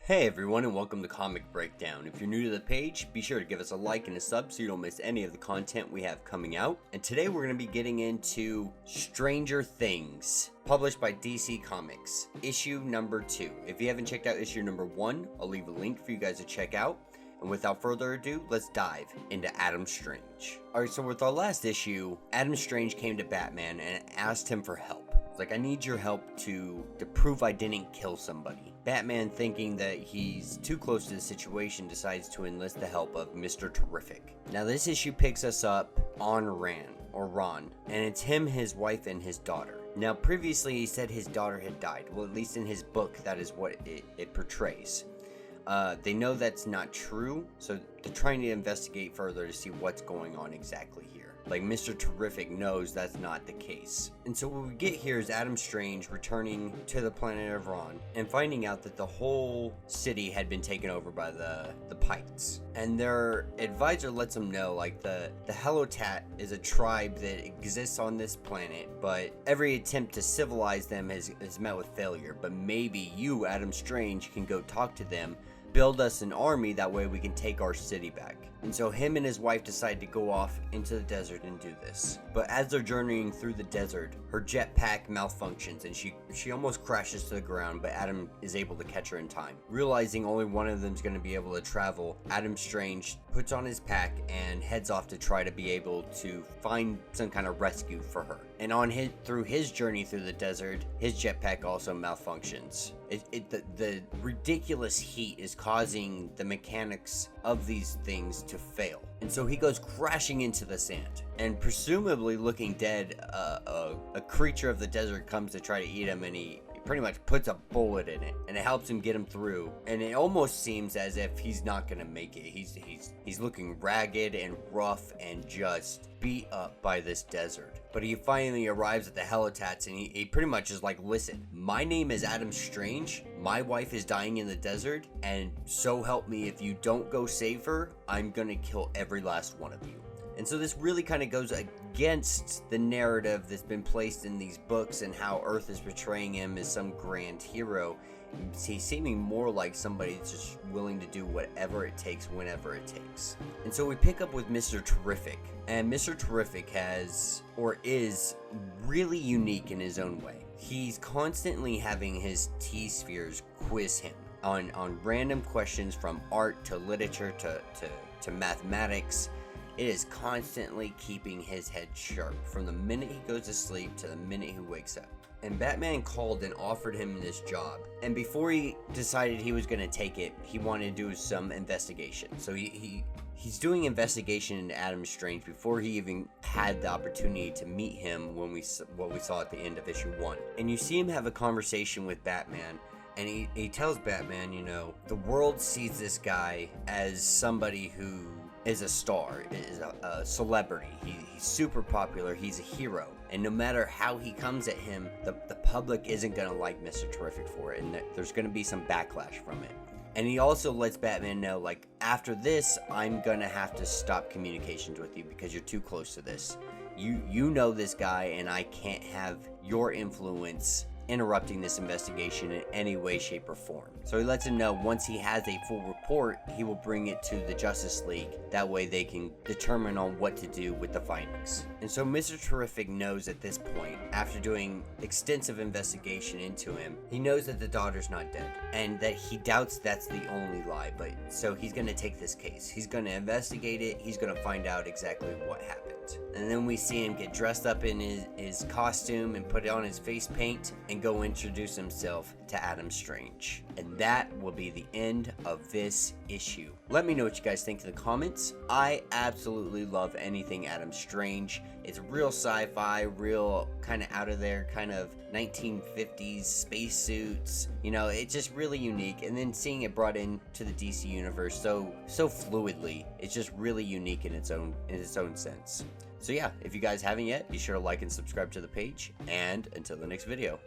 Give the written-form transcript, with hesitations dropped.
Hey everyone, and welcome to Comic Breakdown. If you're new to the page, be sure to give us a like and a sub so you don't miss any of the content we have coming out. And today we're going to be getting into Stranger Things, published by DC Comics, issue number 2. If you haven't checked out issue number 1, I'll leave a link for you guys to check out. And without further ado, let's dive into Adam Strange. Alright, so with our last issue, Adam Strange came to Batman and asked him for help. Like, I need your help to prove I didn't kill somebody. Batman, thinking that he's too close to the situation, decides to enlist the help of Mr. Terrific. Now, this issue picks us up on Rann, and it's him, his wife, and his daughter. Now, previously, he said his daughter had died. Well, at least in his book, that is what it portrays. They know that's not true, so they're trying to investigate further to see what's going on exactly here. Like, Mr. Terrific knows that's not the case. And so what we get here is Adam Strange returning to the planet of Rann and finding out that the whole city had been taken over by the Pikes. And their advisor lets them know, like, the Hellotat is a tribe that exists on this planet, but every attempt to civilize them has met with failure. But maybe you, Adam Strange, can go talk to them, build us an army, that way we can take our city back. And so him and his wife decide to go off into the desert and do this. But as they're journeying through the desert, her jetpack malfunctions and she almost crashes to the ground, but Adam is able to catch her in time. Realizing only one of them is going to be able to travel, Adam Strange puts on his pack and heads off to try to be able to find some kind of rescue for her. And through his journey through the desert, his jetpack also malfunctions. The ridiculous heat is causing the mechanics of these things to fail. And so he goes crashing into the sand. And presumably looking dead, a creature of the desert comes to try to eat him, and he pretty much puts a bullet in it, and it helps him get him through. And it almost seems as if he's not gonna make it. He's looking ragged and rough and just beat up by this desert. But he finally arrives at the Hellotats, and he pretty much is like, listen, my name is Adam Strange, my wife is dying in the desert, and so help me, if you don't go save her, I'm gonna kill every last one of you. And so this really kind of goes against the narrative that's been placed in these books and how Earth is portraying him as some grand hero. He's seeming more like somebody that's just willing to do whatever it takes, whenever it takes. And so we pick up with Mr. Terrific. And Mr. Terrific is really unique in his own way. He's constantly having his T-spheres quiz him on random questions, from art to literature to mathematics. It is constantly keeping his head sharp from the minute he goes to sleep to the minute he wakes up. And Batman called and offered him this job. And before he decided he was going to take it, he wanted to do some investigation. So he's doing investigation into Adam Strange before he even had the opportunity to meet him what we saw at the end of issue 1. And you see him have a conversation with Batman. And he tells Batman, you know, the world sees this guy as somebody who is a star, is a celebrity. He's super popular, he's a hero. And no matter how he comes at him, the public isn't going to like Mr. Terrific for it, and there's going to be some backlash from it. And he also lets Batman know, like, after this, I'm going to have to stop communications with you because you're too close to this. You know this guy, and I can't have your influence interrupting this investigation in any way, shape, or form. So he lets him know once he has a full report, he will bring it to the Justice League. That way they can determine on what to do with the findings. And so Mr. Terrific knows at this point, after doing extensive investigation into him, he knows that the daughter's not dead, and that he doubts that's the only lie. But so he's going to take this case. He's going to investigate it. He's going to find out exactly what happened. And then we see him get dressed up in his costume and put on his face paint and go introduce himself to Adam Strange. And that will be the end of this issue. Let me know what you guys think in the comments. I absolutely love anything Adam Strange. It's real sci-fi, real kind of out of there, kind of 1950s spacesuits. You know, it's just really unique. And then seeing it brought into the DC universe so fluidly, it's just really unique in its own sense. So yeah, if you guys haven't yet, be sure to like and subscribe to the page. And until the next video.